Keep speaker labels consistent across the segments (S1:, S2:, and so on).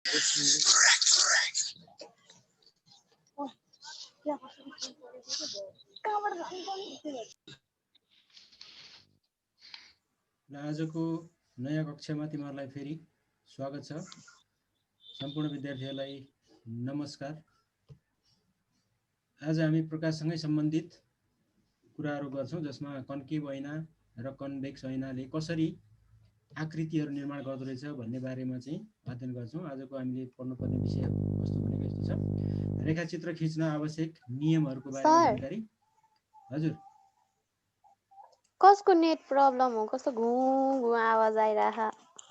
S1: आजको नयाँ कक्षामा तिमीहरूलाई फेरि स्वागत छ। सम्पूर्ण विद्यार्थीहरूलाई नमस्कार। आज हामी प्रकाशसँगै सम्बन्धित कुराहरू गर्छौं, जसमा कन्केभ ऐना र कन्भेक्स ऐनाले कसरी आकृतिहरू निर्माण गर्दो रहेछ भन्ने बारेमा चाहिँ अध्ययन गर्छौं। आजको हामीले पढ्नुपर्ने विषय वस्तु भनेको यस्तो छ: रेखाचित्र खिच्न आवश्यक नियमहरूको बारेमा जानकारी। हजुर,
S2: कसको नेट प्रब्लम हो? कस्तो घु घु आवाज आइराछ?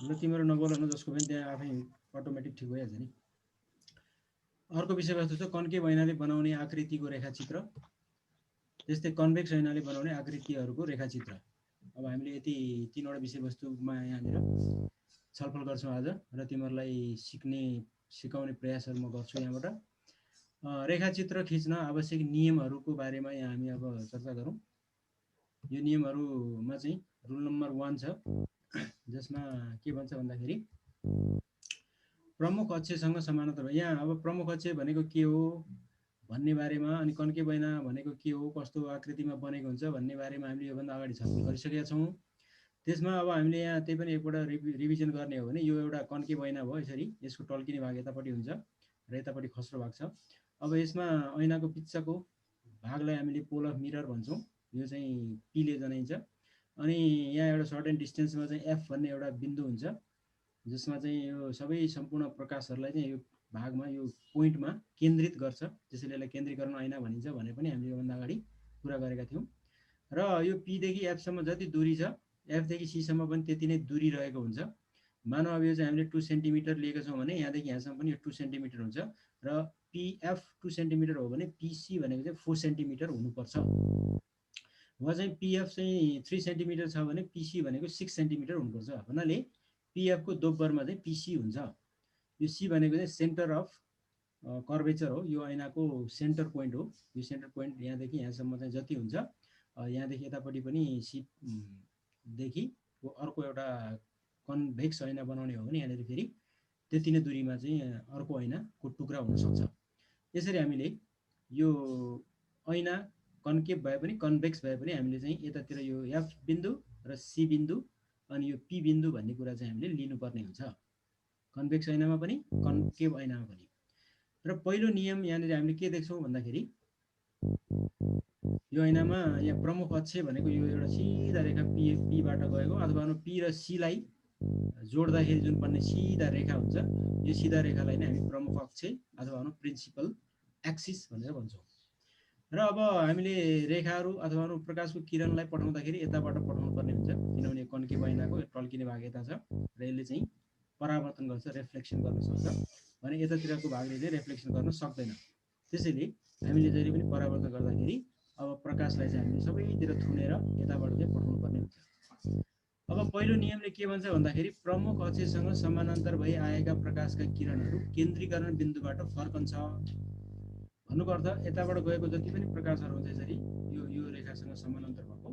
S1: ल तिम्रो नबोल न, जसको पनि त्यहाँ आफै अटोमेटिक ठिक भइहाल्छ नि। अर्को विषयवस्तु छ कन्केभ ऐनाले बनाउने आकृतिको रेखाचित्र, त्यस्तै कन्भेक्स ऐनाले बनाउने आकृतिहरूको रेखाचित्र। अब हामीले यति तीनवटा विषयवस्तुमा यहाँनिर छलफल गर्छौं आज, र तिमीहरूलाई सिकाउने प्रयासहरू म गर्छु। यहाँबाट रेखाचित्र खिच्न आवश्यक नियमहरूको बारेमा यहाँ हामी अब चर्चा गरौँ। यो नियमहरूमा चाहिँ रुल नम्बर 1 छ, जसमा के भन्छ भन्दाखेरि प्रमुख अक्षसँग समानान्तर। यहाँ अब प्रमुख अक्ष भनेको के हो भन्ने बारेमा, अनि कन्केभ ऐना भनेको के हो, कस्तो आकृतिमा बनेको हुन्छ भन्ने बारेमा हामीले योभन्दा अगाडि छलफल गरिसकेका छौँ। त्यसमा अब हामीले यहाँ त्यही पनि एकपल्ट रिभिजन गर्ने हो भने, यो एउटा कन्केभ ऐना भयो। यसरी यसको टल्किने भाग यतापट्टि हुन्छ र यतापट्टि खस्रो भाग छ। अब यसमा ऐनाको पिच्छाको भागलाई हामीले पोल अफ मिरर भन्छौँ। यो चाहिँ पीले जनाइन्छ। अनि यहाँ एउटा सर्टेन डिस्टेन्समा चाहिँ एफ भन्ने एउटा बिन्दु हुन्छ, जसमा चाहिँ यो सबै सम्पूर्ण प्रकाशहरूलाई चाहिँ यो भागमा, यो पोइन्टमा केन्द्रित गर्छ। त्यसैले यसलाई केन्द्रीकरण ऐना भनिन्छ भने पनि हामीले योभन्दा अगाडि कुरा गरेका थियौँ। र यो पी देखि एफ सम्म जति दूरी छ, एफ देखि सी सम्म पनि त्यति नै दूरी रहेको हुन्छ। मानव अब यो चाहिँ हामीले 2 सेन्टिमिटर लिएको छौँ भने यहाँदेखि यहाँसम्म पनि यो 2 सेन्टिमिटर हुन्छ, र पीएफ 2 सेन्टिमिटर हो भने पीसी भनेको चाहिँ 4 सेन्टिमिटर हुनुपर्छ। वा चाहिँ पीएफ चाहिँ 3 सेन्टिमिटर छ भने पीसी भनेको 6 सेन्टिमिटर हुनुपर्छ। भन्नाले पीएफ को दोब्बरमा चाहिँ पीसी हुन्छ। यो सी भनेको चाहिँ सेन्टर अफ कर्वेचर हो, यो ऐनाको सेन्टर पोइन्ट हो। यो सेन्टर पोइन्ट यहाँदेखि यहाँसम्म चाहिँ जति हुन्छ, यहाँदेखि यतापट्टि पनि सी देखि अर्को एउटा कन्भेक्स ऐना बनाउने हो भने यहाँनिर फेरि त्यति नै दूरीमा चाहिँ अर्को ऐनाको टुक्रा हुन सक्छ। यसरी हामीले यो ऐना कन्केभ भए पनि कन्भेक्स भए पनि हामीले चाहिँ यतातिर यो एफ बिन्दु र सी बिन्दु अनि यो पी बिन्दु भन्ने कुरा चाहिँ हामीले लिनुपर्ने हुन्छ, कन्भेक्स ऐनामा पनि कन्केभ ऐनामा पनि। र पहिलो नियम यहाँनिर हामीले के देख्छौँ भन्दाखेरि, यो ऐनामा यहाँ प्रमुख अक्ष भनेको यो एउटा सिधा रेखा पीबाट गएको, अथवा पी र सीलाई जोड्दाखेरि जुन पर्ने सिधा रेखा हुन्छ, यो सिधा रेखालाई नै हामी प्रमुख अक्ष अथवा प्रिन्सिपल एक्सिस भनेर भन्छौँ। र अब हामीले रेखाहरू अथवा प्रकाशको किरणलाई पठाउँदाखेरि यताबाट पठाउनु पर्ने हुन्छ, किनभने कन्केभ ऐनाको टल्किने भाग यता छ र यसले चाहिँ परावर्तन गर्छ, रिफ्लेक्सन गर्न सक्छ भने यतातिरको भागले चाहिँ रिफ्लेक्सन गर्न सक्दैन। त्यसैले हामीले जहिले पनि परावर्तन गर्दाखेरि अब प्रकाशलाई चाहिँ हामीले सबैतिर थुनेर यताबाट चाहिँ पठाउनु पर्ने हुन्छ। अब पहिलो नियमले के भन्छ भन्दाखेरि, प्रमुख अक्षसँग समानान्तर भई आएका प्रकाशका किरणहरू केन्द्रीकरण बिन्दुबाट फर्कन्छ। भन्नुको अर्थ यताबाट गएको जति पनि प्रकाशहरू हुन्छ यसरी यो रेखासँग समानान्तर भएको,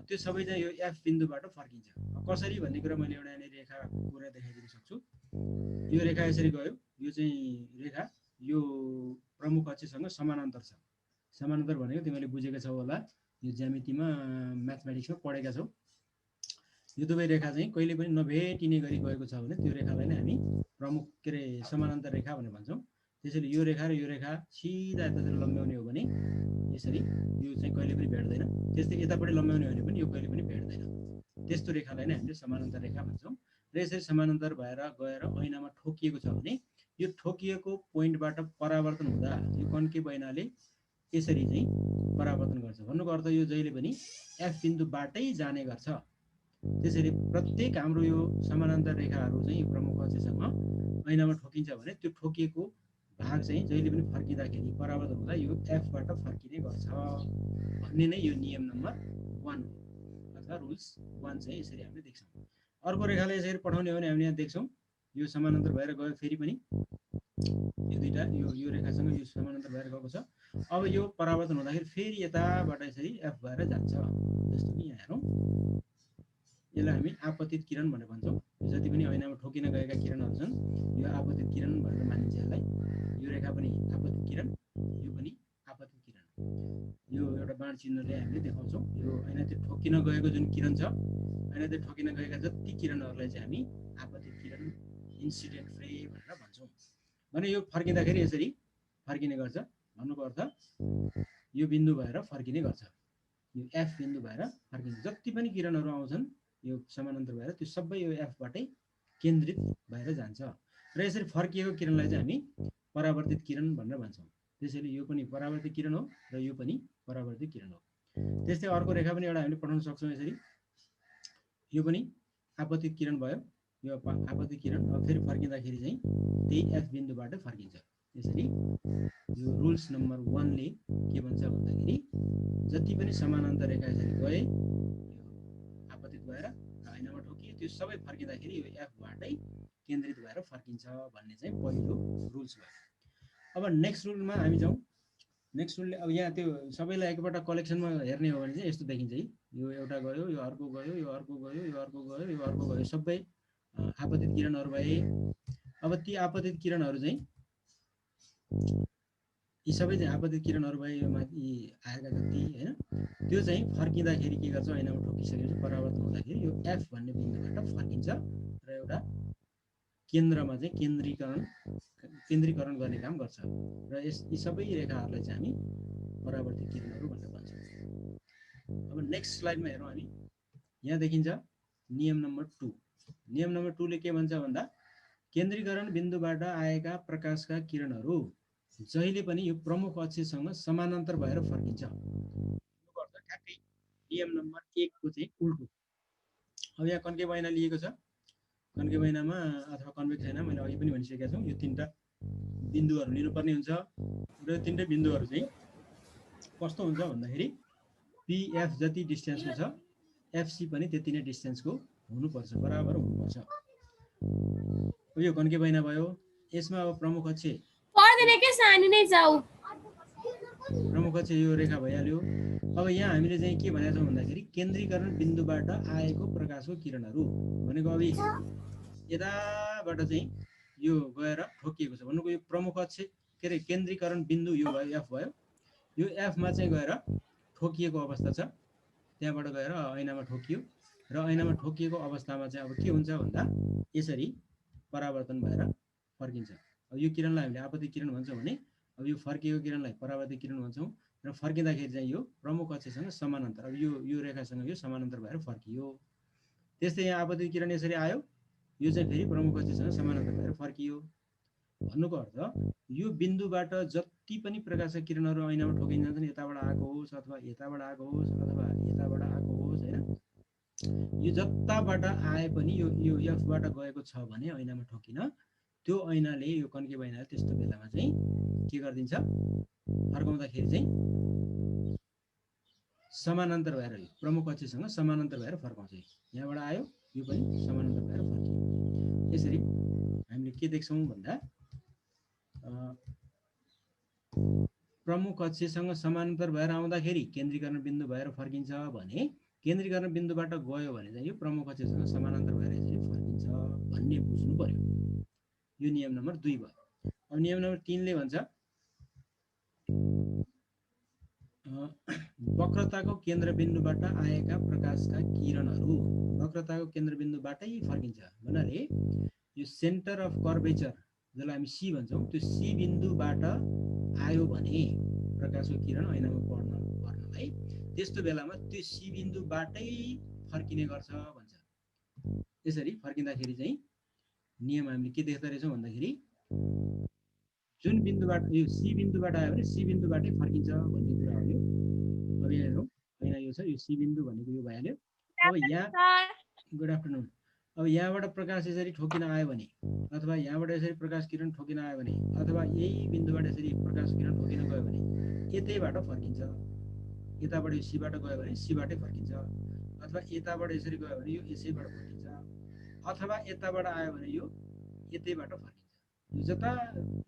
S1: त्यो सबै चाहिँ यो एफ बिन्दुबाट फर्किन्छ। कसरी भन्ने कुरा मैले एउटा यहाँनिर रेखाको कुरा देखाइदिन सक्छु। यो रेखा यसरी गयो, यो चाहिँ रेखा यो प्रमुख अक्षसँग समानान्तर छ। समानान्तर भनेको तिमीले बुझेको छौ होला, यो ज्यामितिमा म्याथमेटिक्समा पढेका छौ। यो दुवै रेखा चाहिँ कहिले पनि नभेटिने गरी गएको छ भने त्यो रेखालाई नै हामी प्रमुख समानान्तर रेखा भनेर भन्छौँ। त्यसैले यो रेखा र यो रेखा सिधा यतातिर लम्ब्याउने हो भने यसरी यो चाहिँ कहिले पनि भेट्दैन, त्यस्तै यतापट्टि लम्ब्याउने हो भने पनि यो कहिले पनि भेट्दैन। त्यस्तो रेखालाई नै हामीले समानान्तर रेखा भन्छौँ। र यसरी समानान्तर भएर गएर ऐनामा ठोकिएको छ भने यो ठोकिएको पोइन्टबाट परावर्तन हुँदा यो कन्केभ ऐनाले यसरी चाहिँ परावर्तन गर्छ। भन्नुको अर्थ यो जहिले पनि एफ बिन्दुबाटै जाने गर्छ। त्यसैले प्रत्येक हाम्रो यो समानान्तर रेखाहरू चाहिँ प्रमुख अक्षसँग ऐनामा ठोकिन्छ भने त्यो ठोकिएको भाग चाहिँ जहिले पनि फर्किँदाखेरि परावर्तन हुँदा यो एफबाट फर्किने गर्छ भन्ने नै यो नियम नम्बर 1 हो, अथवा रुल्स 1 चाहिँ यसरी हामीले देख्छौँ। अर्को रेखालाई यसरी पठाउने हो भने हामीले यहाँ देख्छौँ यो समानान्तर भएर गयो, फेरि पनि यो दुईटा यो रेखासँग यो समानान्तर भएर गएको छ। अब यो परावर्तन हुँदाखेरि फेरि यताबाट यसरी एफ भएर जान्छ। जस्तो कि यहाँ हेरौँ, यसलाई हामी आपतित किरण भनेर भन्छौँ। जति पनि ऐनामा ठोकिन गएका किरणहरू छन् यो आपतित किरण भनेर मानिन्छ यसलाई। यो रेखा पनि आपतित किरण, यो पनि आपतित किरण। यो एउटा बाण चिन्हले हामीले देखाउँछौँ। यो ऐनातिर ठोकिन गएको जुन किरण छ, ऐनातिर ठोकिन गएका जति किरणहरूलाई चाहिँ हामी आपतित किरण, इन्सिडेन्ट रे भनेर भन्छौँ। भने यो फर्किँदाखेरि यसरी फर्किने गर्छ। भन्नुको अर्थ यो बिन्दु भएर फर्किने गर्छ। यो एफ बिन्दु भएर फर्किन्छ। जति पनि किरणहरू आउँछन् यो समानान्तर भएर त्यो सबै यो एफबाटै केन्द्रित भएर जान्छ र यसरी फर्किएको किरणलाई चाहिँ हामी परावर्तित किरण भनेर भन्छौँ। त्यसैले यो पनि परावर्तित किरण हो र यो पनि परावर्तित किरण हो। त्यस्तै अर्को रेखा पनि एउटा हामीले पठाउन सक्छौँ यसरी। यो पनि आपतित किरण भयो। यो आपतित किरण अब फेरि फर्किँदाखेरि चाहिँ त्यही एफ बिन्दुबाट फर्किन्छ। यसरी यो रुल्स नम्बर 1 ले के भन्छ भन्दाखेरि जति पनि समानान्तर रेखा यसरी गए यो आपतित भएर ऐनामा ठोकिए त्यो सबै फर्किँदाखेरि यो एफबाटै केन्द्रित भएर फर्किन्छ भन्ने चाहिँ पहिलो रुल्स भयो। अब नेक्स्ट रुलमा हामी जाउँ। नेक्स्ट रुलले अब यहाँ त्यो सबैलाई एकपल्ट कलेक्सनमा हेर्ने हो भने चाहिँ यस्तो देखिन्छ है। यो एउटा गयो, यो अर्को गयो, यो अर्को गयो, यो अर्को गयो, यो अर्को गयो, सबै आपतित किरणहरू भए। अब ती आपतित किरणहरू चाहिँ यी सबै चाहिँ आपतित किरणहरू भए, यो माथि आएका जति हैन, त्यो चाहिँ फर्किँदाखेरि के गर्छ, ऐनामा ठोकिसकेपछि परावर्तन हुँदाखेरि यो एफ भन्ने बिन्दुबाट फर्किन्छ र एउटा केन्द्रमा चाहिँ केन्द्रीकरण गर्ने काम गर्छ र यी सबै रेखाहरूलाई चाहिँ हामी परावर्तित किरणहरू भनेर भन्छौँ। अब नेक्स्ट स्लाइडमा हेरौँ हामी। यहाँ देखिन्छ नियम नम्बर 2। नियम नम्बर 2 ले के भन्छ भन्दा केन्द्रीकरण बिन्दुबाट आएका प्रकाशका किरणहरू जहिले पनि यो प्रमुख अक्षसँग समानान्तर भएर फर्किन्छ। ठ्याक्कै नियम नम्बर 1 को चाहिँ उल्टो। अब यहाँ कन्केभ ऐना लिएको छ। कन्केभ ऐनामा अथवा कन्भेक्स ऐना मैले अघि पनि भनिसकेका छौँ, यो 3टा बिन्दुहरू लिनुपर्ने हुन्छ र यो 3टा बिन्दुहरू चाहिँ कस्तो हुन्छ भन्दाखेरि पिएफ जति डिस्टेन्सको छ एफसी पनि त्यति नै डिस्टेन्सको हुनुपर्छ, बराबर हुनुपर्छ। यो कन्केभ ऐना भयो। यसमा अब प्रमुख अक्ष
S3: पर्दैन के सानी नै जाऊ।
S1: प्रमुख अक्ष यो रेखा भइहाल्यो। अब यहाँ हामीले चाहिँ के भनेका छौँ भन्दाखेरि केन्द्रीकरण बिन्दुबाट आएको प्रकाशको किरणहरू भनेको अब यताबाट चाहिँ यो गएर ठोकिएको छ भन्नुको यो प्रमुख अक्ष के अरे केन्द्रीकरण बिन्दु यो भयो, एफ भयो। यो एफमा चाहिँ गएर ठोकिएको अवस्था छ, त्यहाँबाट गएर ऐनामा ठोकियो र ऐनामा ठोकिएको अवस्थामा चाहिँ अब के हुन्छ भन्दा यसरी परावर्तन भएर फर्किन्छ। अब यो किरणलाई हामीले आपतित किरण भन्छौँ भने अब यो फर्किएको किरणलाई परावर्तित किरण भन्छौँ र फर्किँदाखेरि चाहिँ यो प्रमुख अक्षसँग समानान्तर, अब यो रेखासँग यो समानान्तर भएर फर्कियो। त्यस्तै यहाँ आपतित किरण यसरी आयो, यो चाहिँ फेरि प्रमुख अक्षसँग समानान्तर भएर फर्कियो। भन्नुको अर्थ यो बिन्दुबाट जति पनि प्रकाशका किरणहरू ऐनामा ठोकिन्छन्, यताबाट आएको होस् अथवा यताबाट आएको होस् अथवा यताबाट आएको होस् हैन, यो जताबाट आए पनि यो एफबाट गएको छ भने ऐनामा ठोकिन, त्यो ऐनाले यो कन्केभ ऐनाले त्यस्तो बेलामा चाहिँ के गरिदिन्छ, फर्काउँदाखेरि चाहिँ समानान्तर भएर प्रमुख अक्षसँग समानान्तर भएर फर्काउँछ। यहाँबाट आयो, यो पनि समानान्तर भएर फर्कियो। यसरी हामीले के देख्छौँ भन्दा प्रमुख अक्षसँग समानान्तर भएर आउँदाखेरि केन्द्रीकरण बिन्दु भएर फर्किन्छ भने केन्द्रीकरण बिन्दुबाट गयो भने चाहिँ यो प्रमुख अक्षसँग समानान्तर भएर यसरी फर्किन्छ भन्ने बुझ्नु पर्यो। यो नियम नम्बर 2 भयो। अब नियम नम्बर 3 ले भन्छ वक्रताको केन्द्रबिन्दुबाट आएका प्रकाशका किरणहरू वक्रताको केन्द्रबिन्दुबाटै फर्किन्छ भन्नाले यो सेन्टर अफ कर्वेचर जसलाई हामी सी भन्छौँ, त्यो सी बिन्दुबाट आयो भने प्रकाशको किरण ऐनामा पर्नलाई त्यस्तो बेलामा त्यो सी बिन्दुबाटै फर्किने गर्छ भन्छ। यसरी फर्किँदाखेरि चाहिँ नियम हामीले के देख्दा रहेछौँ भन्दाखेरि जुन बिन्दुबाट यो सी बिन्दुबाट आयो भने सी बिन्दुबाटै फर्किन्छ भन्ने कुरा हो। यो अब यहाँ हेरौँ ऐना यो छ, यो सी बिन्दु भनेको यो भइहाल्यो। अब यहाँ गुड आफ्टरनुन। अब यहाँबाट प्रकाश यसरी ठोकिन आयो भने अथवा यहाँबाट यसरी प्रकाश किरण ठोकिन आयो भने अथवा यही बिन्दुबाट यसरी प्रकाश किरण ठोकिन गयो भने यतैबाट फर्किन्छ। यताबाट यो सीबाट गयो भने सीबाटै फर्किन्छ अथवा यताबाट यसरी गयो भने यो यसैबाट फर्किन्छ अथवा यताबाट आयो भने यो यतैबाट फर्किन्छ। जता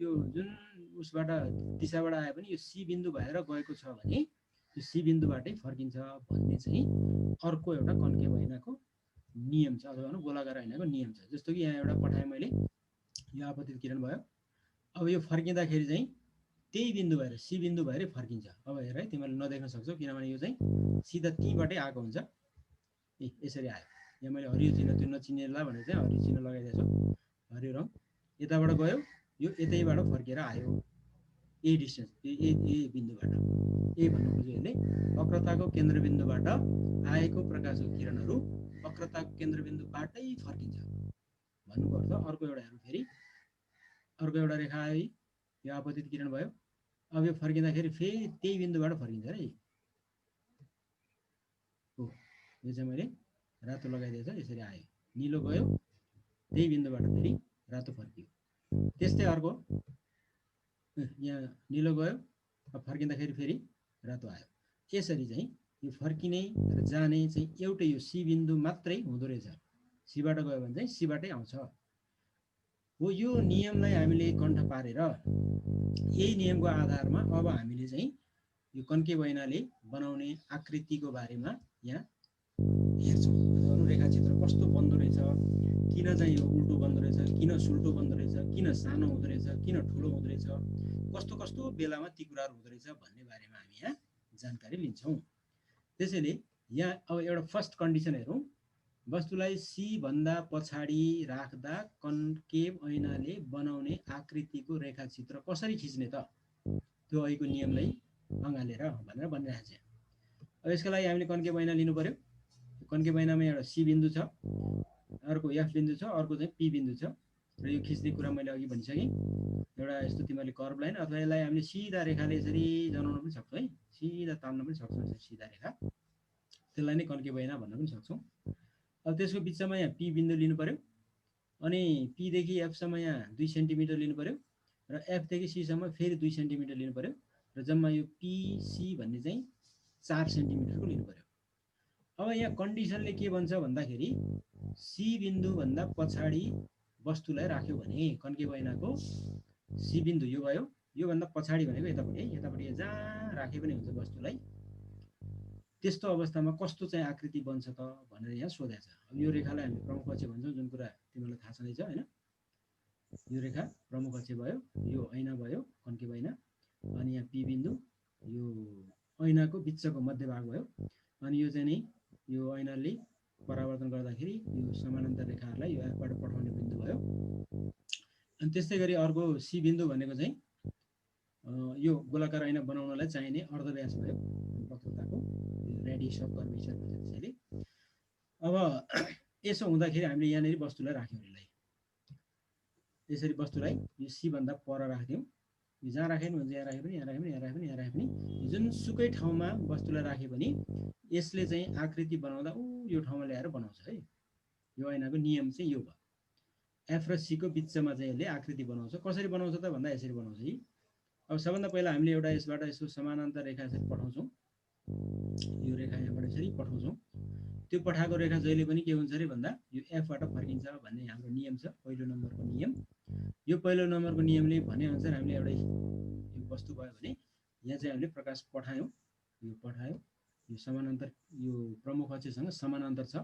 S1: यो जुन उसबाट दिशाबाट आयो भने यो सी बिन्दु भएर गएको छ भने यो सी बिन्दुबाटै फर्किन्छ भन्ने चाहिँ अर्को एउटा कन्केभ ऐनाको नियम छ अथवा गोलाकार ऐनाको नियम छ। जस्तो कि यहाँ एउटा पठाएँ मैले, यो आपतित किरण भयो। अब यो फर्किँदाखेरि चाहिँ त्यही बिन्दु भएर सी बिन्दु भएर फर्किन्छ। अब हेर है, तिमीहरूले नदेख्न सक्छौ किनभने यो चाहिँ सिधा त्यहीँबाटै आएको हुन्छ। यसरी आयो। यहाँ मैले हरियो चिह्न, त्यो नचिनेला भनेर चाहिँ हरियो चिह्न लगाइदिएको छु, हरियो रङ। यताबाट गयो, यो यतैबाट फर्केर आयो, ए डिस्टेन्स, ए बिन्दुबाट। ए भन्नु खोज्यो यसले, वक्रताको केन्द्रबिन्दुबाट आएको प्रकाशको किरणहरू वक्रताको केन्द्रबिन्दुबाटै फर्किन्छ भन्नुको अर्थ। अर्को एउटा हेरौँ फेरि, अर्को एउटा रेखा आयो, यो आपतित किरण भयो। अब यो फर्किँदाखेरि फेरि त्यही बिन्दुबाट फर्किन्छ रे। हो, यो चाहिँ मैले रातो लगाइदिएछ, यसरी आयो, निलो गयो, त्यही बिन्दुबाट फेरि रातो फर्कियो। त्यस्तै अर्को, यहाँ निलो गयो, अब फर्किँदाखेरि फेरि रातो आयो। यसरी चाहिँ यो फर्किने र जाने चाहिँ एउटै यो सी बिन्दु मात्रै हुँदो रहेछ। सीबाट गयो भने चाहिँ सीबाटै आउँछ हो। यो नियमलाई हामीले कण्ठ पारेर यही नियमको आधारमा अब हामीले चाहिँ यो कन्केभ ऐनाले बनाउने आकृतिको बारेमा यहाँ हेर्छौँ। अथवा रेखाचित्र कस्तो बन्दो रहेछ, किन चाहिँ यो उल्टो बन्दो रहेछ, किन सुल्टो बन्दो रहेछ, किन सानो हुँदो रहेछ, किन ठुलो हुँदो रहेछ, कस्तो कस्तो बेलामा ती कुराहरू हुँदो रहेछ भन्ने बारेमा हामी यहाँ जानकारी लिन्छौँ। त्यसैले यहाँ अब एउटा फर्स्ट कन्डिसन हेरौँ। वस्तुलाई सी भन्दा पछाडि राख्दा कन्केभ ऐनाले बनाउने आकृतिको रेखाचित्र कसरी खिच्ने त, त्यो ऐको नियमलाई अँगालेर भनेर भनिरहेको छ। अब यसका लागि हामीले कन्केभ ऐना लिनु पर्यो। कन्केभ ऐनामा एउटा सी बिन्दु छ, अर्को एफ बिन्दु छ, अर्को चाहिँ पी बिन्दु छ। र यो खिच्ने कुरा मैले अघि भनिसकेँ। एउटा यस्तो तिमीहरूले कर्भ लाइन अथवा यसलाई हामीले सिधा रेखाले यसरी जनाउन पनि सक्छौँ है, सिधा तान्न पनि सक्छौँ। सिधा रेखा, त्यसलाई नै कन्केभ ऐना भन्न पनि सक्छौँ। अब त्यसको बिचमा यहाँ पी बिन्दु लिनु पर्यो, अनि पीदेखि एफसम्म यहाँ 2 सेन्टिमिटर लिनु पर्यो, र एफदेखि सीसम्म फेरि 2 सेन्टिमिटर लिनु पर्यो, र जम्मा यो पीसी भन्ने चाहिँ 4 सेन्टिमिटरको लिनु पर्यो। अब यहाँ कन्डिसनले के भन्छ भन्दाखेरि सी बिन्दुभन्दा पछाडि वस्तुलाई राख्यो भने कन्केभ ऐनाको सी बिन्दु यो भयो, योभन्दा पछाडि भनेको यतापट्टि, यतापट्टि जहाँ राखे पनि हुन्छ वस्तुलाई, त्यस्तो अवस्थामा कस्तो चाहिँ आकृति बन्छ त भनेर यहाँ सोधेको छ। अब यो रेखालाई हामीले प्रमुख अक्ष भन्छौँ, जुन कुरा तिमीलाई थाहा छँदैछ हैन। यो रेखा प्रमुख अक्ष भयो, यो ऐना भयो कन्केभ ऐना, अनि यहाँ पी बिन्दु यो ऐनाको बिचको मध्यभाग भयो, अनि यो चाहिँ नि यो ऐनाले परावर्तन गर्दाखेरि यो समानान्तर रेखाहरूलाई यो एफबाट पठाउने बिन्दु भयो। अनि त्यस्तै गरी अर्को सी बिन्दु भनेको चाहिँ यो गोलाकार ऐना बनाउनलाई चाहिने अर्धव्यास भयो, वक्रताको रेडियस अफ कर्वेचर भन्छ त्यसैले। अब यसो हुँदाखेरि हामीले यहाँनिर वस्तुलाई राख्यौँ, यसलाई यसरी वस्तुलाई यो सी भन्दा पर राख्यौँ। यो जहाँ राखे पनि हुन्छ, यहाँ राखे पनि, यहाँ राखे पनि, यहाँ राखे पनि, यहाँ राखे पनि, जुनसुकै ठाउँमा वस्तुलाई राखे पनि यसले चाहिँ आकृति बनाउँदा यो ठाउँमा ल्याएर बनाउँछ है। यो ऐनाको नियम चाहिँ यो भयो। एफ र सीको बिचमा चाहिँ यसले आकृति बनाउँछ। कसरी बनाउँछ त भन्दा यसरी बनाउँछ है। अब सबभन्दा पहिला हामीले एउटा यसबाट यसो समानान्तर रेखा यसरी पठाउँछौँ, यो रेखा यहाँबाट यसरी पठाउँछौँ। त्यो पठाएको रेखा जहिले पनि के हुन्छ अरे भन्दा यो एफबाट फर्किन्छ भन्ने हाम्रो नियम छ, पहिलो नम्बरको नियम। यो पहिलो नम्बरको नियमले भनेअनुसार हामीले एउटा यो वस्तु भयो भने यहाँ चाहिँ हामीले प्रकाश पठायौँ, यो पठायो, यो समानान्तर, यो प्रमुख अक्षसँग समानान्तर छ।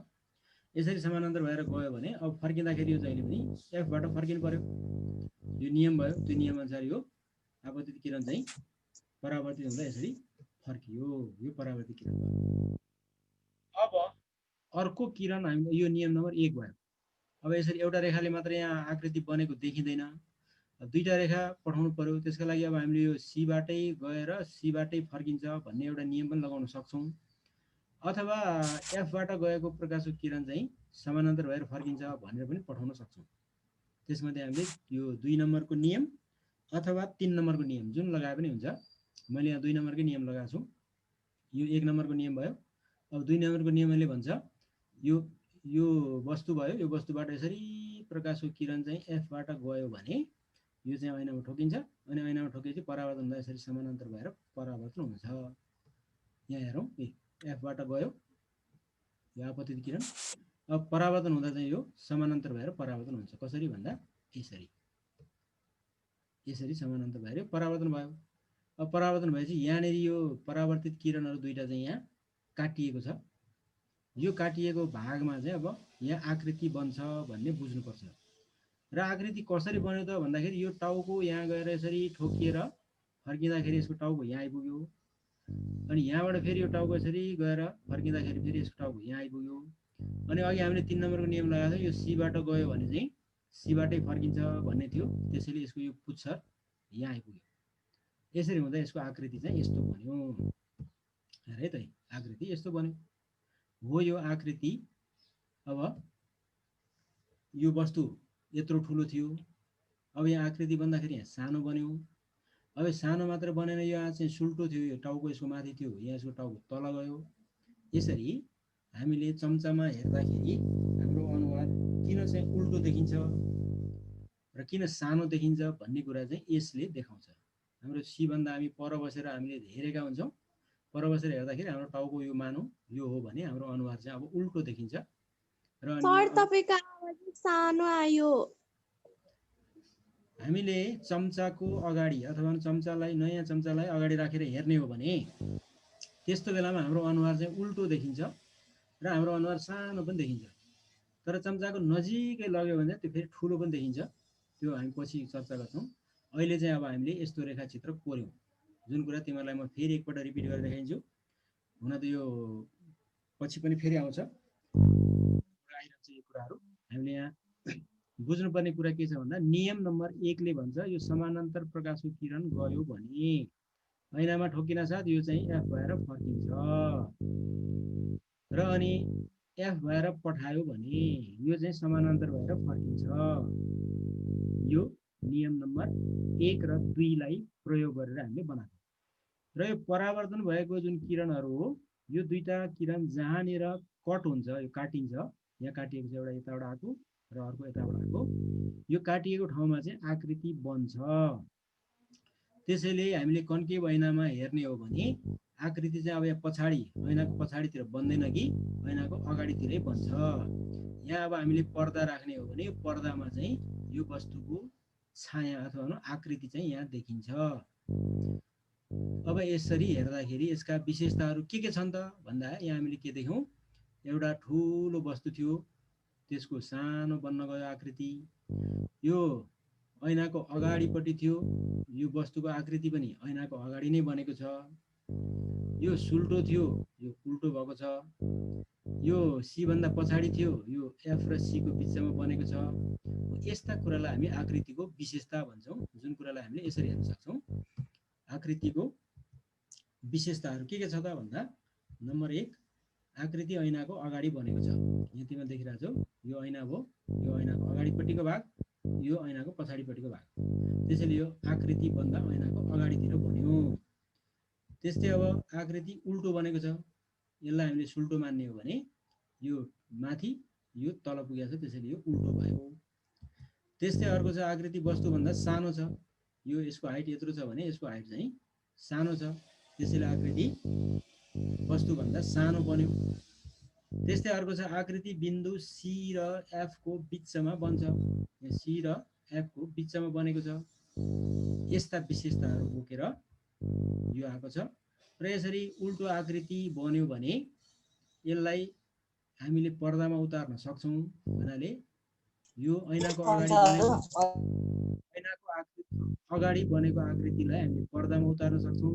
S1: यसरी समानान्तर भएर गयो भने अब फर्किँदाखेरि यो जहिले पनि एफबाट फर्किनु पर्यो। यो नियम भयो। त्यो नियमअनुसार यो आपतित किरण चाहिँ परावर्तित हुँदा यसरी फर्कियो, यो परावर्तित किरण भयो। अब अर्को किरण हामीले यो नियम नम्बर 1 भयो। अब यसरी एउटा रेखाले मात्र यहाँ आकृति बनेको देखिँदैन, दुईटा रेखा पठाउनु पर्यो। त्यसका लागि अब हामीले यो सीबाटै गएर सीबाटै फर्किन्छ भन्ने एउटा नियम पनि लगाउन सक्छौँ, अथवा एफबाट गएको प्रकाशको किरण चाहिँ समानान्तर भएर फर्किन्छ भनेर पनि पठाउन सक्छौँ। त्यसमध्ये हामीले यो 2 नम्बरको नियम अथवा 3 नम्बरको नियम जुन लगाए पनि हुन्छ। मैले यहाँ 2 नम्बरकै नियम लगाएको छु। यो 1 नम्बरको नियम भयो। अब 2 नम्बरको नियमले भन्छ यो वस्तु भयो, यो वस्तुबाट यसरी प्रकाशको किरण चाहिँ एफबाट गयो भने यो चाहिँ ऐनामा ठोकिन्छ, अनि ऐनामा ठोकेपछि परावर्तन हुँदा यसरी समानान्तर भएर परावर्तन हुन्छ। यहाँ हेरौँ, एफबाट गयो यो आपतित किरण, अब परावर्तन हुँदा चाहिँ यो समानान्तर भएर परावर्तन हुन्छ। कसरी भन्दा यसरी, यसरी समानान्तर भएर परावर्तन भयो। अब परावर्तन भएपछि यहाँनिर यो परावर्तित किरणहरू दुईटा चाहिँ यहाँ काटिएको छ यो काटिएको भागमा चाहिँ अब यहाँ आकृति बन्छ भन्ने बुझ्नुपर्छ। र आकृति कसरी बन्यो त भन्दाखेरि यो टाउको यहाँ गएर यसरी ठोकिएर फर्किँदाखेरि यसको टाउको यहाँ आइपुग्यो, अनि यहाँबाट फेरि यो टाउको यसरी गएर फर्किँदाखेरि फेरि यसको टाउको यहाँ आइपुग्यो। अनि अघि हामीले 3 नम्बरको नियम लगाएको थियो, यो सीबाट गयो भने चाहिँ सीबाटै फर्किन्छ भन्ने थियो, त्यसैले यसको यो पुच्छर यहाँ आइपुग्यो। यसरी हुँदा यसको आकृति चाहिँ यस्तो बन्यो है त, आकृति यस्तो बन्यो हो। यो आकृति अब यो वस्तु यत्रो ठुलो थियो, अब यहाँ आकृति बन्दाखेरि यहाँ सानो बन्यो। अब सानो मात्र बनेन, यहाँ चाहिँ सुल्टो थियो, यो टाउको यसको माथि थियो, यहाँ यसको टाउको तल गयो। यसरी हामीले चम्चामा हेर्दाखेरि हाम्रो अनुहार किन चाहिँ उल्टो देखिन्छ र किन सानो देखिन्छ भन्ने कुरा चाहिँ यसले देखाउँछ। हाम्रो सीभन्दा हामी पर बसेर हामीले हेरेका हुन्छौँ, पर बसेर हेर्दाखेरि हाम्रो टाउको यो मानौँ यो हो भने हाम्रो अनुहार चाहिँ अब उल्टो देखिन्छ। र
S2: सर तपाईको आवाज सानो आयो।
S1: हामीले चम्चाको अगाडि अथवा चम्चालाई नयाँ चम्चालाई अगाडि राखेर हेर्ने हो भने त्यस्तो बेलामा हाम्रो अनुहार चाहिँ उल्टो देखिन्छ र हाम्रो अनुहार सानो पनि देखिन्छ। तर चम्चाको नजिकै लग्यो भने त्यो फेरि ठुलो पनि देखिन्छ, त्यो हामी पछि चर्चा गर्छौँ। अहिले चाहिँ अब हामीले यस्तो रेखाचित्र कोर्यौँ, जुन कुरा तिमीहरूलाई म फेरि एकपल्ट रिपिट गरेर देखाइदिन्छु। हुन त यो पछि पनि फेरि आउँछ, आइरहन्छ यो कुराहरू। हामीले यहाँ बुझ्नुपर्ने कुरा के छ भन्दा नियम नम्बर 1 ले भन्छ यो समानान्तर प्रकाशको किरण गयो भने ऐनामा ठोकिन साथ यो चाहिँ एफ भएर फर्किन्छ, र अनि एफ भएर पठायो भने यो चाहिँ समानान्तर भएर फर्किन्छ। यो नियम नम्बर 1 र 2 लाई प्रयोग गरेर हामीले बनाएको। र यो परावर्तन भएको जुन किरणहरू हो, यो दुईटा किरण जहाँनिर कट हुन्छ, यो काटिन्छ, यहाँ काटिएको छ एउटा यताबाट आएको र अर्को यताबाट आएको, यो काटिएको ठाउँमा चाहिँ आकृति बन्छ। त्यसैले हामीले कन्केभ ऐनामा हेर्ने हो भने आकृति चाहिँ अब यहाँ पछाडि ऐनाको पछाडितिर बन्दैन कि ऐनाको अगाडितिरै बन्छ। यहाँ अब हामीले पर्दा राख्ने हो भने पर्दामा चाहिँ यो वस्तुको छाया अथवा आकृति चाहिँ यहाँ देखिन्छ। अब यसरी हेर्दाखेरि यसका विशेषताहरू के छन् त भन्दा यहाँ हामीले के देख्यौँ, एउटा ठुलो वस्तु थियो, त्यसको सानो बन्न गयो आकृति। यो ऐनाको अगाडिपट्टि थियो, यो वस्तुको आकृति पनि ऐनाको अगाडि नै बनेको छ। यो सुल्टो थियो, यो उल्टो भएको छ। यो सी भन्दा पछाडि थियो, यो एफ र सी को बिचमा बनेको छ। यस्ता कुरालाई हामी आकृतिको विशेषता भन्छौँ, जुन कुरालाई हामीले यसरी हेर्न सक्छौँ। आकृतिको विशेषताहरू के छ त भन्दा नम्बर 1 आकृति ऐनाको अगाडि बनेको छ। यहाँ तिमीले देखिरहेको छौ, यो ऐना हो, यो ऐनाको अगाडिपट्टिको भाग, यो ऐनाको पछाडिपट्टिको भाग। त्यसैले यो आकृति बन्दा ऐनाको अगाडितिर बन्यो। त्यस्तै अब आकृति उल्टो बनेको छ, यसलाई हामीले सुल्टो मान्ने हो भने यो माथि यो तल पुगेको छ, त्यसैले यो उल्टो भयो। त्यस्तै अर्को छ आकृति वस्तुभन्दा सानो छ, यो यसको हाइट यत्रो छ भने यसको हाइट चाहिँ सानो छ, त्यसैले आकृति वस्तुभन्दा सानो बन्यो। त्यस्तै अर्को छ आकृति बिन्दु सी र एफ को बिचमा बन्छ, सी र एफ को बिचमा बनेको छ। यस्ता विशेषताहरू बोकेर यो आएको छ। र यसरी उल्टो आकृति बन्यो भने यसलाई हामीले पर्दामा उतार्न सक्छौँ भन्नाले यो ऐनाको अगाडि बनेको आकृतिलाई हामीले पर्दामा उतार्न सक्छौँ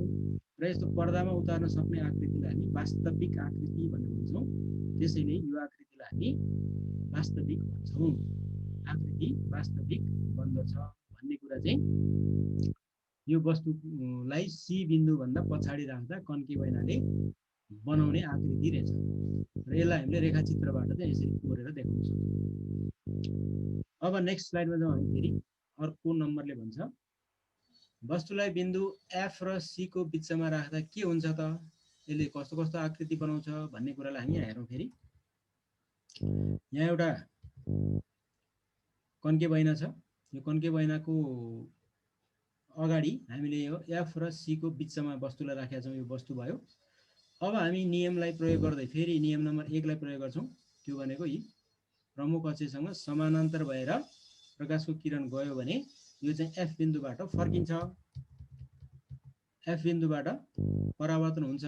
S1: र यस्तो पर्दामा उतार्न सक्ने आकृतिलाई हामी वास्तविक आकृति भनेर भन्छौँ। त्यसैले यो आकृतिलाई हामी वास्तविक भन्छौँ। आकृति वास्तविक बन्दछ भन्ने कुरा चाहिँ यो वस्तुलाई सी बिन्दु भन्दा पछाडि राख्दा कन्केभ ऐनाले बनाउने आकृति रहेछ। र यसलाई हामीले रेखाचित्रबाट चाहिँ यसरी कोरेर देखाउन सक्छौँ। अब नेक्स्ट स्लाइडमा जाउँ हामी। फेरि अर्को नम्बरले भन्छ वस्तुलाई बिन्दु एफ र सी को बिचमा राख्दा के हुन्छ त, यसले कस्तो कस्तो आकृति बनाउँछ भन्ने कुरालाई हामी यहाँ हेरौँ। फेरि यहाँ एउटा कन्केभ ऐना छ, यो कन्केभ ऐनाको अगाडि हामीले यो एफ र सी को बिचमा वस्तुलाई राखेका छौँ, यो वस्तु भयो। अब हामी नियमलाई प्रयोग गर्दै फेरि नियम नम्बर 1 लाई प्रयोग गर्छौँ। त्यो भनेको यी प्रमुख अक्षसँग समानान्तर भएर प्रकाशको किरण गयो भने यो चाहिँ एफ बिन्दुबाट फर्किन्छ, एफ बिन्दुबाट परावर्तन हुन्छ।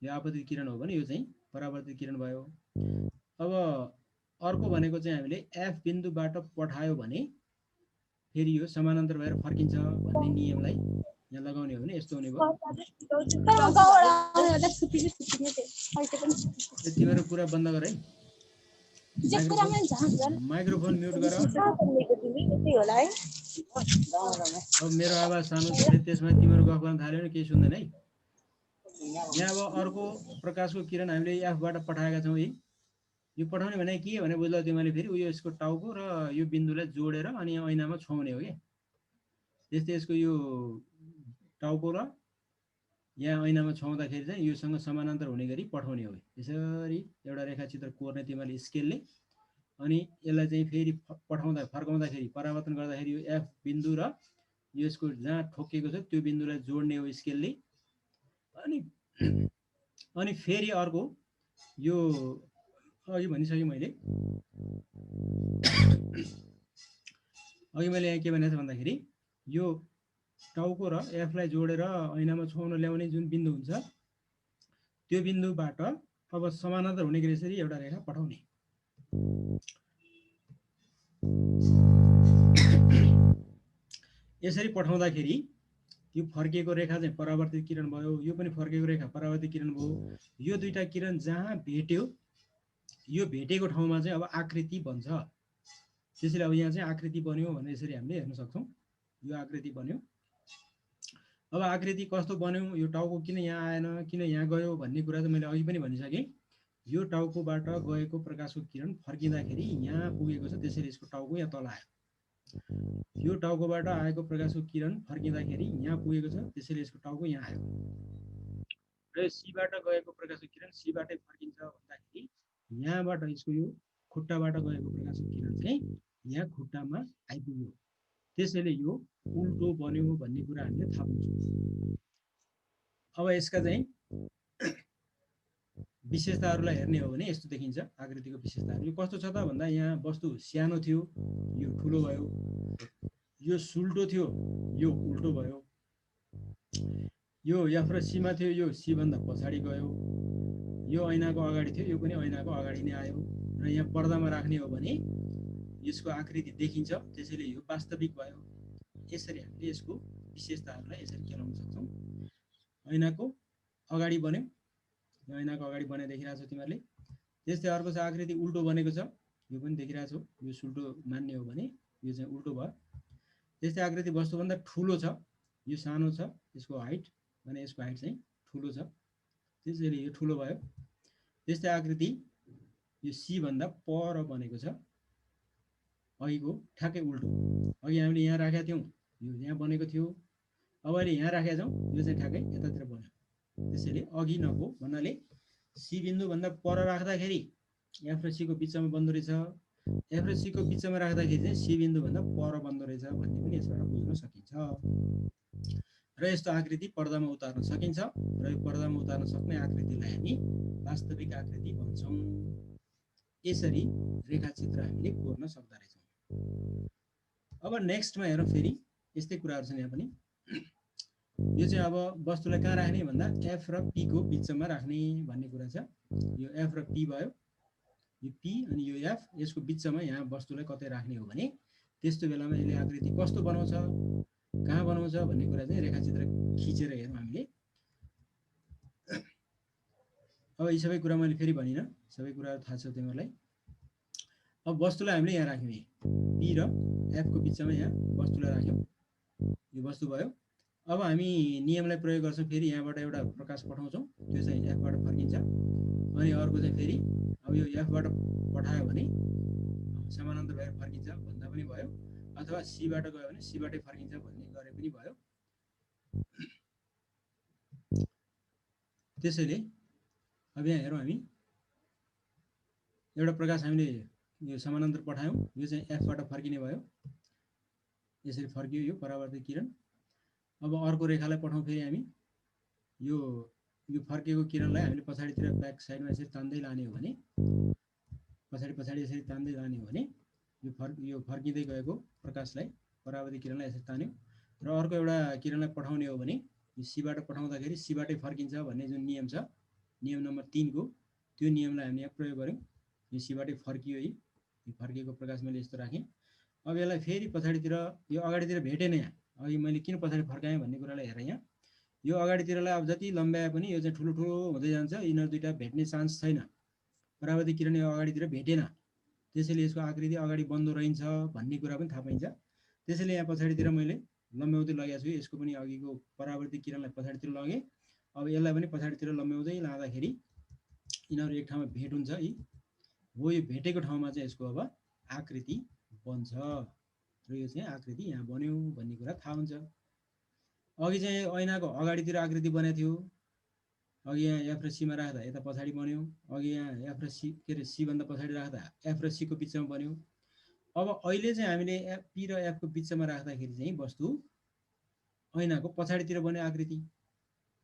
S1: यो आपतित किरण हो भने यो चाहिँ परावर्तित किरण भयो। अब अर्को भनेको चाहिँ हामीले एफ बिन्दुबाट पठायो भने फेरि यो समानान्तर भएर फर्किन्छ भन्ने नियमलाई यहाँ लगाउने हो भने यस्तो हुने भयो। तिम्रो कुरा बन्द गर है, माइक्रोफोन म्युट गर। अब मेरो आवाज सानो छ, त्यसमा तिम्रो गफ गर्न थाल्यो भने केही सुन्दैन है। यहाँ अब अर्को प्रकाशको किरण हामीले एफबाट पठाएका छौँ है। यो पठाउने भने के भने बुझ्ला तिमीले, फेरि उयो यसको टाउको र यो बिन्दुलाई जोडेर अनि ऐनामा छुवाउने हो क्या। त्यस्तै यसको यो टाउको र यहाँ ऐनामा छुवाउँदाखेरि चाहिँ योसँग समानान्तर हुने गरी पठाउने हो। यसरी एउटा रेखाचित्र कोर्ने तिमीले स्केलले, अनि यसलाई चाहिँ फेरि फर्काउँदाखेरि परावर्तन गर्दाखेरि यो एफ बिन्दु र यसको जहाँ ठोकेको छ त्यो बिन्दुलाई जोड्ने हो स्केलले। अनि फेरि अर्को यो अघि भनिसकेँ मैले, यहाँ के भनेको छ भन्दाखेरि यो टाउको र एफलाई जोडेर ऐनामा छुवाउन ल्याउने जुन बिन्दु हुन्छ त्यो बिन्दुबाट अब समानान्तर हुने गरी यसरी एउटा रेखा पठाउने। यसरी पठाउँदाखेरि यो फर्किएको रेखा चाहिँ परावर्तित किरण भयो, यो पनि फर्किएको रेखा परावर्तित किरण भयो। यो दुईटा किरण जहाँ भेट्यो यो भेटेको ठाउँमा चाहिँ अब आकृति बन्छ। त्यसैले अब यहाँ चाहिँ आकृति बन्यो भने यसरी हामीले हेर्न सक्छौँ। यो आकृति बन्यो। अब आकृति कस्तो बन्यो, यो टाउको किन यहाँ आएन, किन यहाँ गयो भन्ने कुरा चाहिँ मैले अघि पनि भनिसकेँ। यो टाउकोबाट गएको प्रकाशको किरण फर्किँदाखेरि यहाँ पुगेको छ, त्यसैले यसको टाउको यहाँ तल आयो। यो टाउकोबाट आएको प्रकाशको किरण फर्किँदाखेरि यहाँ पुगेको छ, त्यसैले यसको टाउको यहाँ आयो। र सीबाट गएको प्रकाशको किरण सीबाटै फर्किन्छ भन्दाखेरि यहाँबाट यसको यो खुट्टाबाट गएको प्रकाशको किरण चाहिँ यहाँ खुट्टामा आइपुग्यो। त्यसैले यो उल्टो बन्यो भन्ने कुरा हामीले थाहा पाउँछौँ। अब यसका चाहिँ विशेषताहरूलाई हेर्ने हो भने यस्तो देखिन्छ आकृतिको विशेषताहरू। यो कस्तो छ त भन्दा यहाँ वस्तु सानो थियो, यो ठुलो भयो। यो सुल्टो थियो, यो उल्टो भयो। यो एफ र सीमा थियो, यो सी भन्दा पछाडि गयो। यो ऐनाको अगाडि थियो, यो पनि ऐनाको अगाडि नै आयो। र यहाँ पर्दामा राख्ने हो भने यसको आकृति देखिन्छ, त्यसैले यो वास्तविक भयो। यसरी हामीले यसको विशेषताहरूलाई यसरी केलाउन सक्छौँ। ऐनाको अगाडि बन्यो, यो ऐनाको अगाडि बने देखिरहेको छ तिमीहरूले। त्यस्तै अर्को छ आकृति उल्टो बनेको छ, यो पनि देखिरहेको छौ। यो सुल्टो मान्ने हो भने यो चाहिँ उल्टो भयो। त्यस्तै आकृति वस्तुभन्दा ठुलो छ, यो सानो छ, यसको हाइट भने यसको हाइट चाहिँ ठुलो छ, त्यसैले यो ठुलो भयो। त्यस्तै आकृति यो सी भन्दा पर बनेको छ, अघिको ठ्याक्कै उल्टो। अघि हामीले यहाँ राखेका थियौँ, यो यहाँ बनेको थियो, अब अहिले यहाँ राखेका छौँ, यो चाहिँ ठ्याक्कै यतातिर बन्यो। त्यसैले अघि नको भन्नाले सी बिन्दुभन्दा पर राख्दाखेरि एफ र सीको बिचमा बन्दो रहेछ, एफ र सीको बिचमा राख्दाखेरि चाहिँ सी बिन्दुभन्दा पर बन्दो रहेछ भन्ने पनि यसबाट बुझ्न सकिन्छ। र यस्तो आकृति पर्दामा उतार्न सकिन्छ, र यो पर्दामा उतार्न सक्ने आकृतिलाई हामी वास्तविक आकृति भन्छौँ। यसरी रेखाचित्र हामीले कोर्न सक्दा रहेछौँ। अब नेक्स्टमा हेरौँ, फेरि यस्तै कुराहरू छन् यहाँ पनि। यो चाहिँ अब वस्तुलाई कहाँ राख्ने भन्दा एफ र पी को बिचमा राख्ने भन्ने कुरा छ। यो एफ र पी भयो, यो पी अनि यो एफ, यसको बिचमा यहाँ वस्तुलाई कतै राख्ने हो भने त्यस्तो बेलामा यसले आकृति कस्तो बनाउँछ, कहाँ बनाउँछ भन्ने कुरा चाहिँ रेखाचित्र खिचेर हेरौँ हामीले। अब यी सबै कुरा मैले फेरि भनिनँ, सबै कुराहरू थाहा छ तिमीहरूलाई। अब वस्तुलाई हामीले यहाँ राख्यौँ, पी र एफ को बिचमा यहाँ वस्तुलाई राख्यौँ, यो वस्तु भयो। अब हामी नियमलाई प्रयोग गर्छौँ, फेरि यहाँबाट एउटा प्रकाश पठाउँछौँ, त्यो चाहिँ एफबाट फर्किन्छ। अनि अर्को चाहिँ फेरि अब यो एफबाट पठायो भने समानान्तर भएर फर्किन्छ भन्दा पनि भयो, अथवा सीबाट गयो भने सीबाटै फर्किन्छ भन्ने गरे पनि भयो। त्यसैले अब यहाँ हेरौँ, हामी एउटा प्रकाश हामीले यो समानान्तर पठायौँ, यो चाहिँ एफबाट फर्किने भयो, यसरी फर्कियो यो परावर्तित किरण। अब अर्को रेखालाई पठाउँ फेरि हामी, यो फर्केको किरणलाई हामीले पछाडितिर ब्याक साइडमा यसरी तान्दै लाने हो भने, पछाडि यसरी तान्दै लाने हो भने यो फर्किँदै गएको प्रकाशलाई परावर्तित किरणलाई यसरी तान्यो। र अर्को एउटा किरणलाई पठाउने हो भने यो सीबाट पठाउँदाखेरि सीबाटै फर्किन्छ भन्ने जुन नियम छ, नियम नम्बर 3 को, त्यो नियमलाई हामीले यहाँ प्रयोग गर्यौँ। यो सीबाटै फर्कियो, यो फर्किएको प्रकाश मैले यस्तो राखेँ। अब यसलाई फेरि पछाडितिर यो अगाडितिर भेटेन। यहाँ अघि मैले किन पछाडि फर्काएँ भन्ने कुरालाई हेर। यहाँ यो अगाडितिरलाई अब जति लम्ब्याए पनि यो चाहिँ ठुलो ठुलो हुँदै जान्छ। यिनीहरू दुईटा भेट्ने चान्स छैन। परावर्तित किरण यो अगाडितिर भेटेन, त्यसैले यसको आकृति अगाडि बन्द रहन्छ भन्ने कुरा पनि थाहा पाइन्छ। त्यसैले यहाँ पछाडितिर मैले लम्ब्याउँदै लगेको छु। यसको पनि अघिको परावर्तित किरणलाई पछाडितिर लगेँ। अब यसलाई पनि पछाडितिर लम्ब्याउँदै लाँदाखेरि यिनीहरू एक ठाउँमा भेट हुन्छ। हो यो भेटेको ठाउँमा चाहिँ यसको अब आकृति बन्छ र यो चाहिँ आकृति यहाँ बन्यो भन्ने कुरा थाहा हुन्छ। अघि चाहिँ ऐनाको अगाडितिर आकृति बनेको थियो। अघि यहाँ एफ र सीमा राख्दा यता पछाडि बन्यो। अघि यहाँ एफ र सी के अरे सी भन्दा पछाडि राख्दा एफ र सी को बिचमा बन्यो। अब अहिले चाहिँ हामीले पी र एफ को बिचमा राख्दाखेरि चाहिँ वस्तु ऐनाको पछाडितिर बन्यो आकृति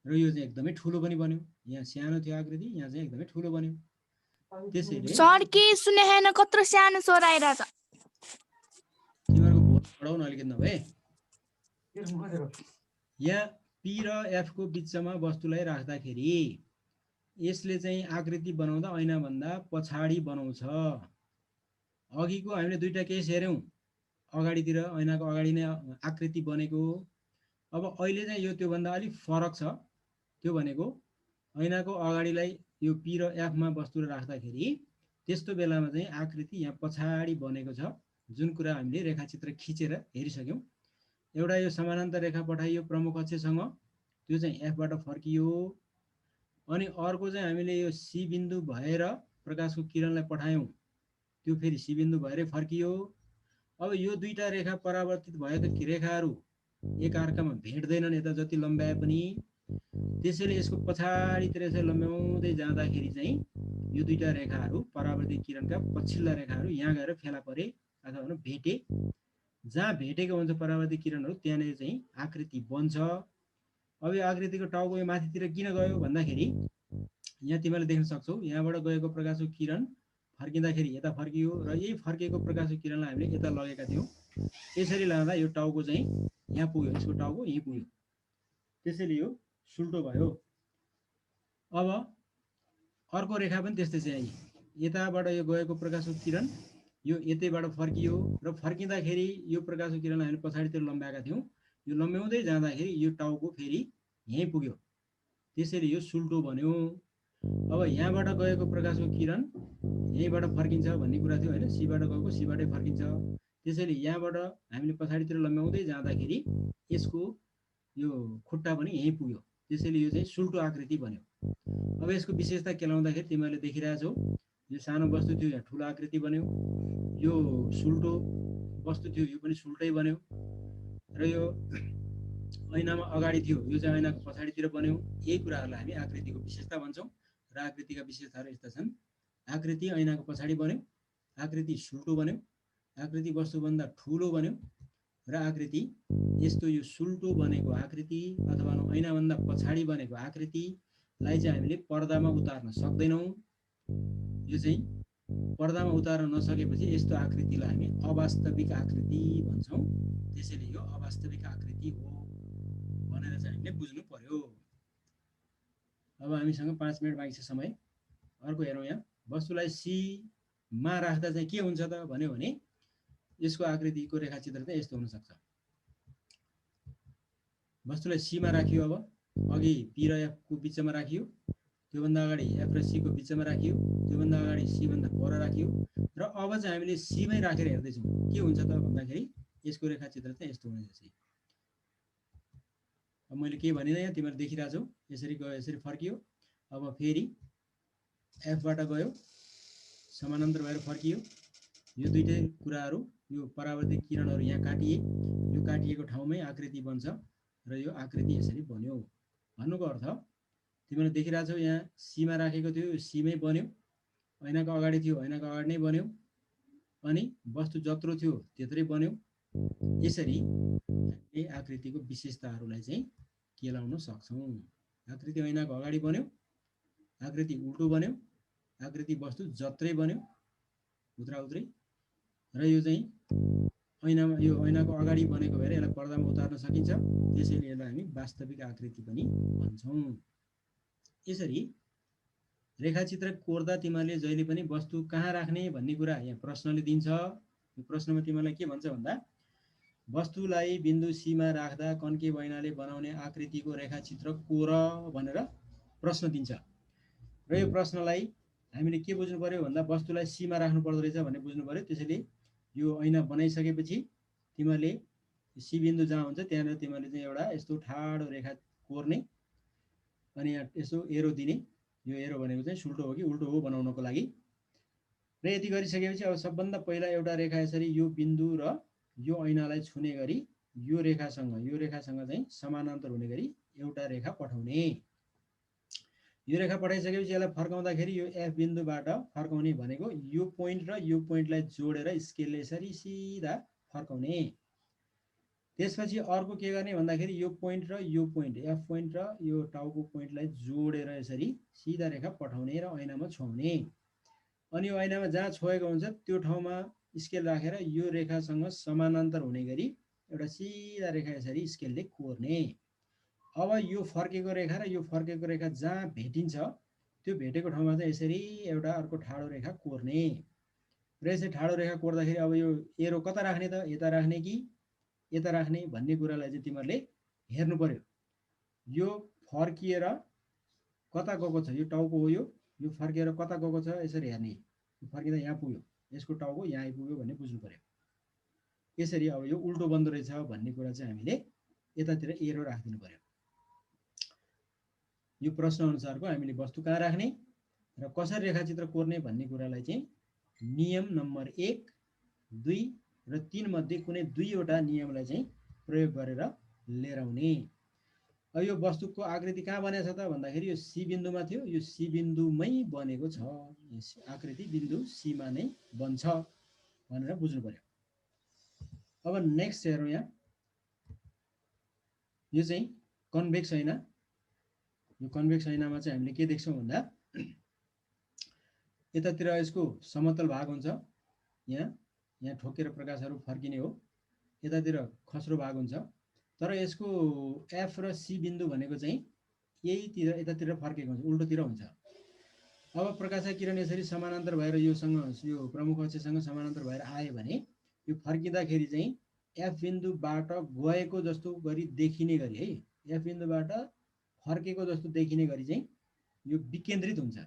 S1: र यो चाहिँ एकदमै ठुलो पनि बन्यो। यहाँ सानो थियो आकृति, यहाँ चाहिँ एकदमै ठुलो बन्यो। त्यसैले
S4: सर के सुने हैन कत्रो सानो स्वर आइरहेछ।
S1: तिमीहरूको भोट बढाउन अलिकति नभए। यहाँ पी र एफ को बिचमा वस्तुलाई राख्दाखेरि यसले चाहिँ आकृति बनाउँदा ऐना भन्दा पछाडि बनाउँछ। अघिको हामीले दुईटा केस हेर्यौं, अगाडितिर ऐनाको अगाडि नै आकृति बनेको। अब अहिले चाहिँ यो त्योभन्दा अलिक फरक छ। त्यो भनेको ऐनाको अगाडिलाई यो पी र एफ मा वस्तु राख्दाखेरि त्यस्तो बेलामा चाहिँ आकृति यहाँ पछाडि बनेको छ। जुन कुरा हामीले रेखाचित्र खिचेर हेरिसक्यौं। एउटा यो समानान्तर रेखा पठाइयो प्रमुख अक्षसँग, त्यो चाहिँ एफ बाट फर्कियो। अनि अर्को चाहिँ हामीले यो सी बिन्दु भएर प्रकाशको किरणलाई पठायौं, त्यो फेरि सी बिन्दु भएरै फर्कियो। अब यो दुईटा रेखा परावर्तित भएका रेखाहरू एक अर्कामा भेट्दैनन् यता जति लम्ब्याए पनि। त्यसैले यसको पछाडितिर चाहिँ लम्ब्याउँदै जाँदाखेरि चाहिँ यो दुईटा रेखाहरू परावर्तित किरणका पछिल्ला रेखाहरू यहाँ गएर फेला परे अथवा भेटे। जहाँ भेटेको हुन्छ परावर्तित किरणहरू त्यहाँनिर चाहिँ आकृति बन्छ। अब यो आकृतिको टाउको यो माथितिर किन गयो भन्दाखेरि यहाँ तिमीले देख्न सक्छौ, यहाँबाट गएको प्रकाशको किरण फर्किँदाखेरि यता फर्कियो र यही फर्केको प्रकाशको किरणलाई हामीले यता लगेका थियौँ। यसरी लाँदा यो टाउको चाहिँ यहाँ पुग्यो, यसको टाउको यहीँ पुग्यो। त्यसैले यो सुल्टो भयो। अब अर्को रेखा पनि त्यस्तै छ। यताबाट यो गएको प्रकाशको किरण यो यतैबाट फर्कियो र फर्किँदाखेरि यो प्रकाशको किरणलाई हामीले पछाडितिर लम्ब्याएका थियौँ। यो लम्ब्याउँदै जाँदाखेरि यो टाउको फेरि यहीँ पुग्यो। त्यसैले यो सुल्टो बन्यो। अब यहाँबाट गएको प्रकाशको किरण यहीँबाट फर्किन्छ भन्ने कुरा थियो हैन। सीबाट गएको सीबाटै फर्किन्छ। त्यसैले यहाँबाट हामीले पछाडितिर लम्ब्याउँदै जाँदाखेरि यसको यो खुट्टा पनि यहीँ पुग्यो। त्यसैले यो चाहिँ सुल्टो आकृति बन्यो। अब यसको विशेषता केलाउँदाखेरि तिमीहरूले देखिरहेछौ, यो सानो वस्तु थियो यहाँ ठुलो आकृति बन्यो। यो सुल्टो वस्तु थियो यो पनि सुल्टै बन्यो। र यो ऐनामा अगाडि थियो यो चाहिँ ऐनाको पछाडितिर बन्यो। यही कुराहरूलाई हामी आकृतिको विशेषता भन्छौँ। र आकृतिका विशेषताहरू यस्ता छन्। आकृति ऐनाको पछाडि बन्यो, आकृति सुल्टो बन्यो, आकृति वस्तुभन्दा ठुलो बन्यो र आकृति यस्तो यो सुल्टो बनेको आकृति अथवा ऐनाभन्दा पछाडि बनेको आकृतिलाई चाहिँ हामीले पर्दामा उतार्न सक्दैनौँ। यो चाहिँ पर्दामा उतार्न नसकेपछि यस्तो आकृतिलाई हामी अवास्तविक आकृति भन्छौँ। त्यसैले यो अवास्तविक आकृति हो भनेर चाहिँ हामीले बुझ्नु पर्यो। अब हामीसँग 5 मिनट बाँकी छ समय। अर्को हेरौँ, यहाँ वस्तुलाई सी मा राख्दा चाहिँ के हुन्छ त भन्यो भने यसको आकृतिको रेखाचित्र चाहिँ यस्तो हुन सक्छ। वस्तुलाई सी मा राखियो। अब अघि पी र एफ को बिचमा राखियो, त्योभन्दा अगाडि एफ र सी को बिचमा राखियो, त्योभन्दा अगाडि सी भन्दा पर राखियो र अब चाहिँ हामीले सी मै राखेर हेर्दैछौँ के हुन्छ त भन्दाखेरि यसको रेखाचित्र चाहिँ यस्तो हुने रहेछ। अब मैले के भनिनँ यहाँ तिमीले देखिरहेछौ, यसरी गयो यसरी फर्कियो। अब फेरि एफ बाट गयो समानान्तर भएर फर्कियो। यो दुईटै कुराहरू यो परावर्तित किरणहरू यहाँ काटिए, यो काटिएको ठाउँमै आकृति बन्छ र यो आकृति यसरी बन्यो। भन्नुको अर्थ तिमीले देखिरहेछौ यहाँ सीमा राखेको थियो, यो सीमै बन्यो। ऐनाको अगाडि थियो, ऐनाको अगाडि नै बन्यो। अनि वस्तु जत्रो थियो त्यत्रै बन्यो। यसरी हामीले आकृतिको विशेषताहरूलाई चाहिँ केलाउन सक्छौँ। आकृति ऐनाको अगाडि बन्यो, आकृति उल्टो बन्यो, आकृति वस्तु जत्रै बन्यो उत्रा उत्रै, र यो चाहिँ ऐनामा यो ऐनाको अगाडि बनेको भएर यसलाई पर्दामा उतार्न सकिन्छ। त्यसैले यसलाई हामी वास्तविक आकृति पनि भन्छौँ। यसरी रेखाचित्र कोर्दा तिमीले जहिले पनि वस्तु कहाँ राख्ने भन्ने कुरा यहाँ प्रश्नले दिन्छ। यो प्रश्नमा तिमीलाई के भन्छ भन्दा वस्तुलाई बिन्दु सी मा राख्दा कन्केभ ऐनाले बनाउने आकृतिको रेखाचित्र कोर भनेर प्रश्न दिन्छ। र यो प्रश्नलाई हामीले के बुझ्नु पर्यो भन्दा वस्तुलाई सी मा राख्नु पर्दो रहेछ भन्ने बुझ्नु पर्यो। त्यसैले यो ऐना बनाइसकेपछि तिमीले सी बिन्दु जहाँ हुन्छ त्यहाँनिर तिमीले चाहिँ एउटा यस्तो ठाडो रेखा कोर्ने अनि यहाँ यसो एरो दिने। यो एरो भनेको चाहिँ सुल्टो हो कि उल्टो हो बनाउनको लागि। र यति गरिसकेपछि अब सबभन्दा पहिला एउटा रेखा यसरी यो बिन्दु र यो ऐनालाई छुने गरी यो रेखासँग चाहिँ समानान्तर हुने गरी एउटा रेखा पठाउने। यो रेखा पठाइसकेपछि यसलाई फर्काउँदाखेरि यो एफ बिन्दुबाट फर्काउने भनेको यो पोइन्ट र यो पोइन्टलाई जोडेर स्केलले यसरी सिधा फर्काउने। त्यसपछि अर्को के गर्ने भन्दाखेरि यो पोइन्ट र यो पोइन्ट एफ पोइन्ट र यो टाउको पोइन्टलाई जोडेर यसरी सिधा रेखा पठाउने र ऐनामा छोड्ने। अनि यो ऐनामा जहाँ छोएको हुन्छ त्यो ठाउँमा स्केल राखेर यो रेखासँग समानान्तर हुने गरी एउटा सिधा रेखा यसरी स्केलले कोर्ने। अब यो फर्केको रेखा र यो फर्केको रेखा जहाँ भेटिन्छ त्यो भेटेको ठाउँमा चाहिँ यसरी एउटा अर्को ठाडो रेखा कोर्ने। र यसरी ठाडो रेखा कोर्दाखेरि अब यो एरो कता राख्ने त यता राख्ने कि यता राख्ने भन्ने कुरालाई चाहिँ तिमीहरूले हेर्नु पर्यो। यो फर्किएर कता गएको छ यो टाउको हो, यो फर्किएर कता गएको छ यसरी हेर्ने। फर्किँदा यहाँ पुग्यो, यसको टाउको यहाँ आइपुग्यो भन्ने बुझ्नु पर्यो। यसरी अब यो उल्टो बन्दो रहेछ भन्ने कुरा चाहिँ हामीले यतातिर एरो राखिदिनु पर्यो। यो प्रश्न अनुसारको हामीले वस्तु कहाँ राख्ने र कसरी रेखाचित्र कोर्ने भन्ने कुरालाई चाहिँ नियम नम्बर 1, 2 र 3 मध्ये कुनै दुईवटा नियमलाई चाहिँ प्रयोग गरेर लिएर आउने। अब यो वस्तुको आकृति कहाँ बनेको छ त भन्दाखेरि यो सी बिन्दुमा थियो। यो सी बिन्दुमै बनेको छ। आकृति बिन्दु सी मा नै बन्छ भनेर बुझ्नु पर्यो। अब नेक्स्ट हेरौँ। यहाँ यो चाहिँ कन्भेक्स ऐना। यो कन्भेक्स ऐनामा चाहिँ हामीले के देख्छौँ भन्दा यतातिर यसको समतल भाग हुन्छ, यहाँ ठोकेर प्रकाशहरू फर्किने हो। यतातिर खस्रो भाग हुन्छ। तर यसको एफ र सी बिन्दु भनेको चाहिँ यहीतिर यतातिर फर्केको हुन्छ, उल्टोतिर हुन्छ। अब प्रकाश किरण यसरी समानान्तर भएर यो प्रमुख अक्षसँग समानान्तर भएर आयो भने यो फर्किँदाखेरि चाहिँ एफ बिन्दुबाट गएको जस्तो गरी देखिने गरी है, एफ बिन्दुबाट फर्केको जस्तो देखिने गरी चाहिँ यो विकेन्द्रित हुन्छ।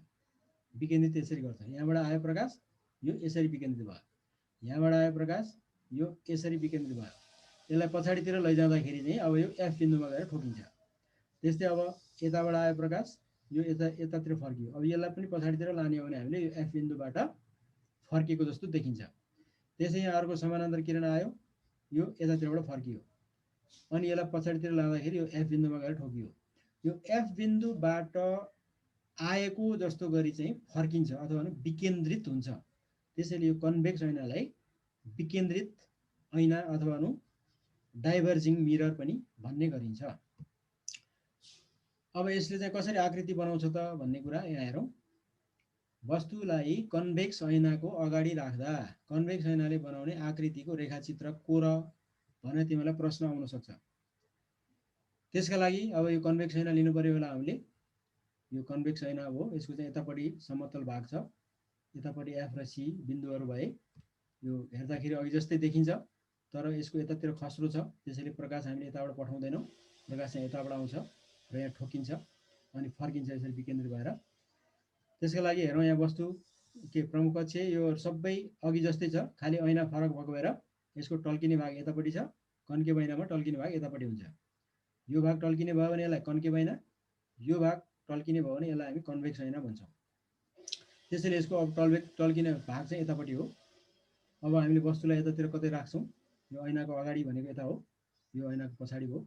S1: विकेन्द्रित यसरी गर्छ। यहाँबाट आयो प्रकाश, यो यसरी विकेन्द्रित भयो। यहाँबाट आयो प्रकाश, यो यसरी विकेन्द्रित भयो। यसलाई पछाडितिर लैजाँदाखेरि चाहिँ अब यो एफ बिन्दुमा गएर ठोकिन्छ। त्यस्तै अब यताबाट आयो प्रकाश, यो यतातिर फर्कियो। अब यसलाई पनि पछाडितिर लाने हो भने हामीले यो एफ बिन्दुबाट फर्केको जस्तो देखिन्छ। त्यसै यहाँ अर्को समानान्तर किरण आयो, यो यतातिरबाट फर्कियो। अनि यसलाई पछाडितिर लाँदाखेरि यो एफ बिन्दुमा गएर ठोकियो। यो एफ बिन्दुबाट आएको जस्तो गरी चाहिँ फर्किन्छ अथवा विकेन्द्रित हुन्छ। त्यसैले यो कन्भेक्स ऐनालाई विकेन्द्रित ऐना अथवा डाइभर्जिङ मिरर पनि भन्ने गरिन्छ। अब यसले चाहिँ कसरी आकृति बनाउँछ त भन्ने कुरा यहाँ हेरौँ। वस्तुलाई कन्भेक्स ऐनाको अगाडि राख्दा कन्भेक्स ऐनाले बनाउने आकृतिको रेखाचित्र कोर भनेर तिमीलाई प्रश्न आउन सक्छ। त्यसका लागि अब यो कन्भेक्स ऐना लिनु पर्यो होला हामीले। यो कन्भेक्स ऐना हो, यसको चाहिँ यतापट्टि समतल भाग छ, यतापट्टि एफ र सी बिन्दुहरू भए यो हेर्दाखेरि अघि जस्तै देखिन्छ। तर यसको यतातिर खस्रो छ, त्यसैले प्रकाश हामीले यताबाट पठाउँदैनौँ। प्रकाश चाहिँ यताबाट आउँछ र यहाँ ठोकिन्छ अनि फर्किन्छ यसरी विकेन्द्रित भएर। त्यसका लागि हेरौँ यहाँ वस्तु के प्रमुख अक्ष यो सबै अघि जस्तै छ, खालि ऐना फरक भएको भएर यसको टल्किने भाग यतापट्टि छ, कन्केभ ऐनामा टल्किने भाग यतापट्टि हुन्छ। यो भाग टल्किने भयो भने यसलाई कन्केभ ऐना, यो भाग टल्किने भयो भने यसलाई हामी कन्भेक्स ऐना भन्छौँ। त्यसैले यसको अब टल्किने भाग चाहिँ यतापट्टि हो। अब हामीले वस्तुलाई यतातिर कतै राख्छौँ। यो ऐनाको अगाडि भनेको यता हो, यो ऐनाको पछाडि हो।